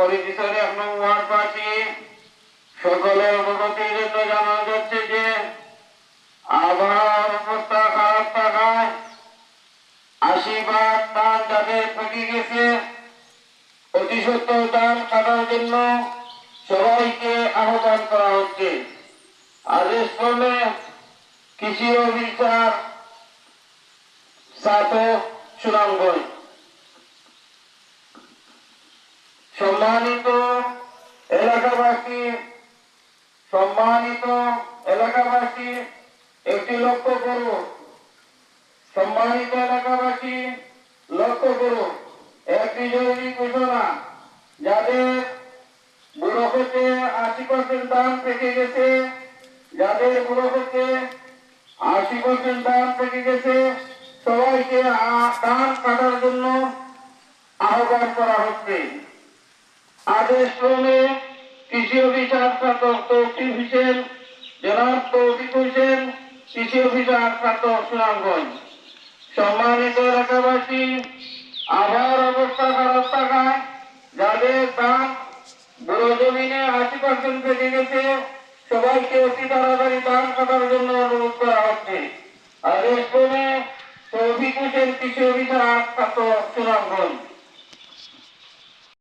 পরিবেশের 1 নং ওয়ার্ডবাসী সকলের অবগতির জন্য জানানো যাচ্ছে যে আবহাওয়ার অবস্থা খারাপ থাকায় 80 ভাগ ধান যাদের পেকে গেছে অতি সত্বর ধান কাটার জন্য সবাইকে আহ্বান করা হচ্ছে। আদেশ ক্রমে কৃষি অফিসার সাধক সুনামগঞ্জ। সম্মানিত এলাকাবাসী একটি লক্ষ্য করুন। সম্মানিত এলাকাবাসী লক্ষ্য করুন, একটি জরুরি ঘোষণা। যাদের বুড়ো হতে 80% ধান পেকে গেছে, যাদের বুড়ো হতে 80% ধান পেকে গেছে, সবাইকে ধান কাটার জন্য আহ্বান করা হচ্ছে। আদেশ ক্রমে কৃষি অফিসার তৌফিক হোসেন, জনাব তৌফিক হোসেন, কৃষি অফিসার সুনামগঞ্জ। সম্মানিত এলাকাবাসী, আবহাওয়ার অবস্থা খারাপ থাকায় যাদের ধান বুড়ো জমিনে 80% পেকে গেছে, সবাইকে অতি তাড়াতাড়ি ধান কাটার জন্য অনুরোধ করা হচ্ছে। আদেশ ক্রমে তৌফিক হোসেন, কৃষি অফিসার সুনামগঞ্জ।